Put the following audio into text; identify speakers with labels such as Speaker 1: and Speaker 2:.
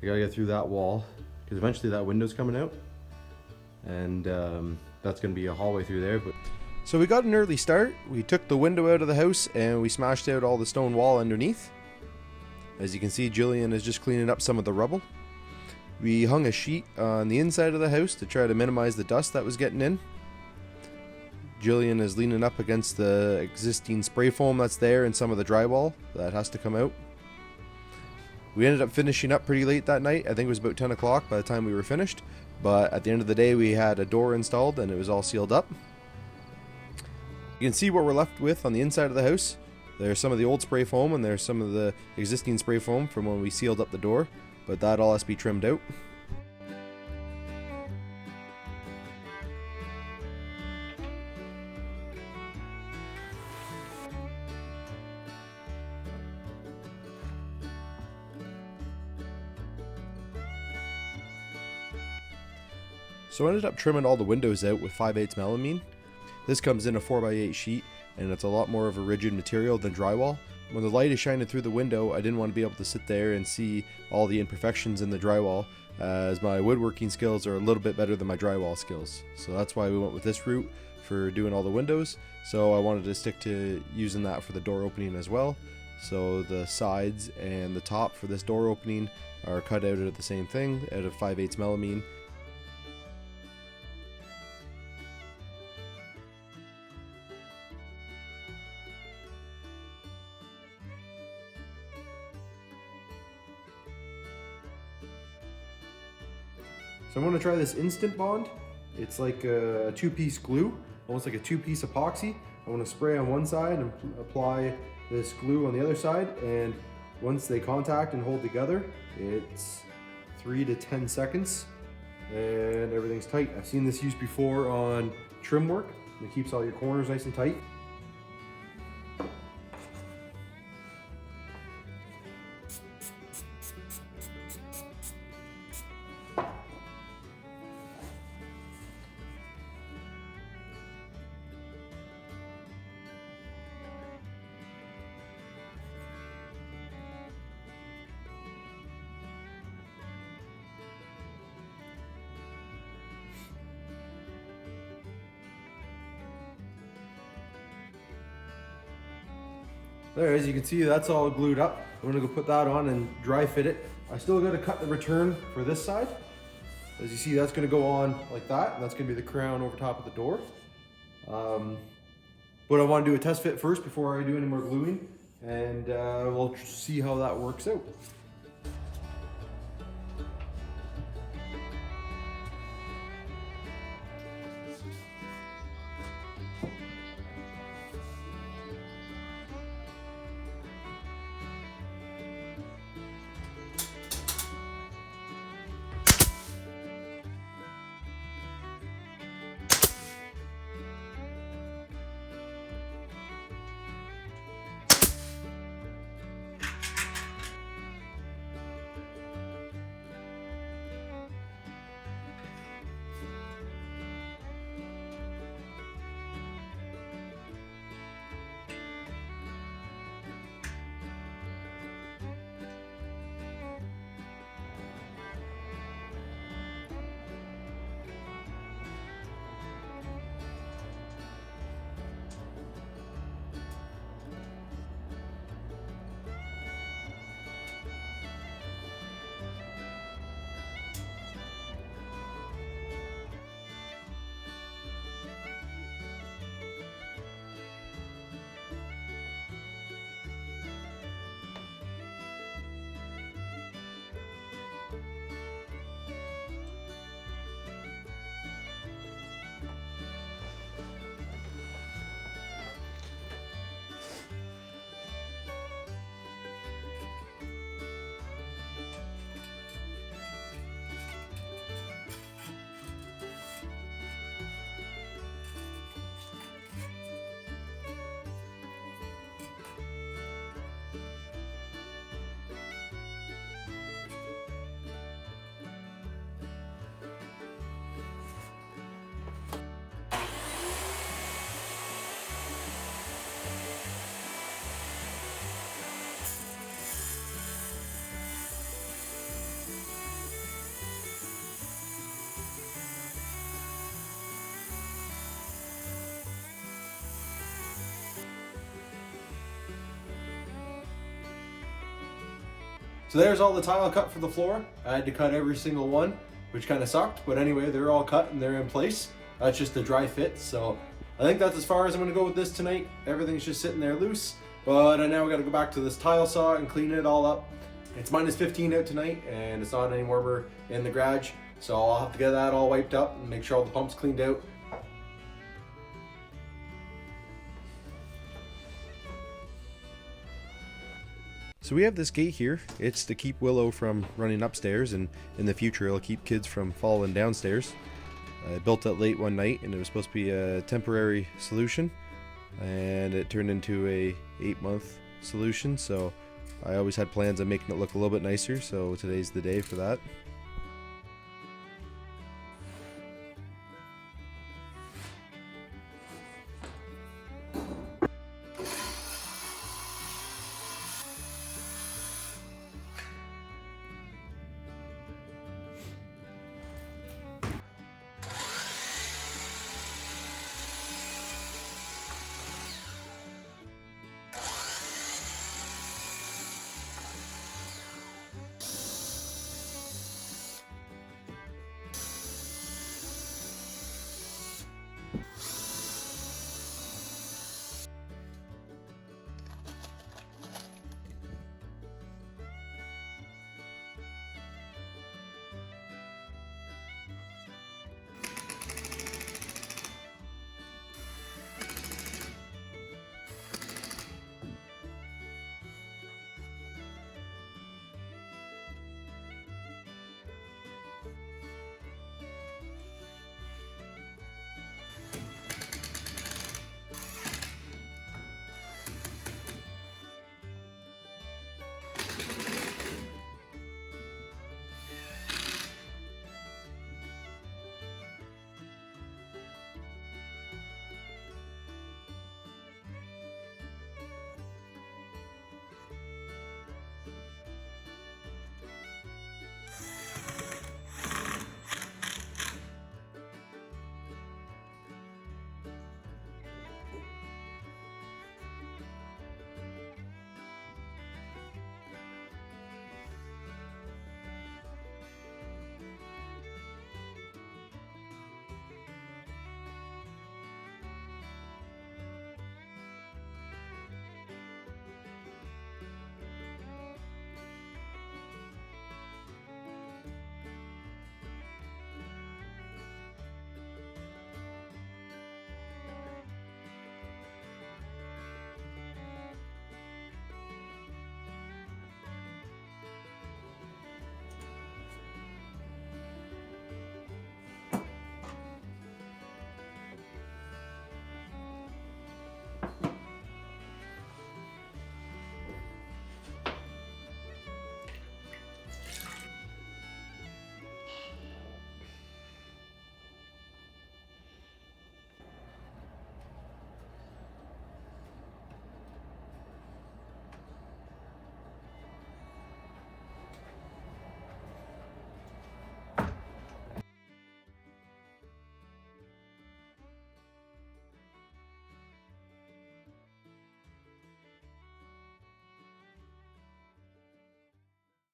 Speaker 1: I gotta get through that wall because eventually that window's coming out, and that's gonna be a hallway through there. But so we got an early start. We took the window out of the house and we smashed out all the stone wall underneath. As you can see, Jillian is just cleaning up some of the rubble. We hung a sheet on the inside of the house to try to minimize the dust that was getting in. Jillian is leaning up against the existing spray foam that's there and some of the drywall that has to come out. We ended up finishing up pretty late that night. I think it was about 10 o'clock by the time we were finished. But at the end of the day, we had a door installed and it was all sealed up. You can see what we're left with on the inside of the house. There's some of the old spray foam and there's some of the existing spray foam from when we sealed up the door. But that all has to be trimmed out. So I ended up trimming all the windows out with 5/8 melamine. This comes in a 4x8 sheet and it's a lot more of a rigid material than drywall. When the light is shining through the window, I didn't want to be able to sit there and see all the imperfections in the drywall, as my woodworking skills are a little bit better than my drywall skills. So that's why we went with this route for doing all the windows. So I wanted to stick to using that for the door opening as well. So the sides and the top for this door opening are cut out of the same thing, out of 5/8 melamine. So I'm going to try this Instant Bond. It's like a two-piece glue, almost like a two-piece epoxy. I want to spray on one side and apply this glue on the other side, and once they contact and hold together, it's 3 to 10 seconds and everything's tight. I've seen this used before on trim work. It keeps all your corners nice and tight. There, as you can see, that's all glued up. I'm gonna go put that on and dry fit it. I still gotta cut the return for this side. As you see, that's gonna go on like that, and that's gonna be the crown over top of the door. But I wanna do a test fit first before I do any more gluing, and we'll see how that works out. So there's all the tile cut for the floor. I had to cut every single one, which kind of sucked, but anyway, they're all cut and they're in place. That's just the dry fit, so I think that's as far as I'm gonna go with this tonight. Everything's just sitting there loose, but now we gotta go back to this tile saw and clean it all up. It's minus 15 out tonight, and it's not any warmer in the garage, so I'll have to get that all wiped up and make sure all the pumps cleaned out. So we have this gate here. It's to keep Willow from running upstairs, and in the future it'll keep kids from falling downstairs. I built it late one night, and it was supposed to be a temporary solution, and it turned into a 8-month solution, so I always had plans on making it look a little bit nicer, so today's the day for that.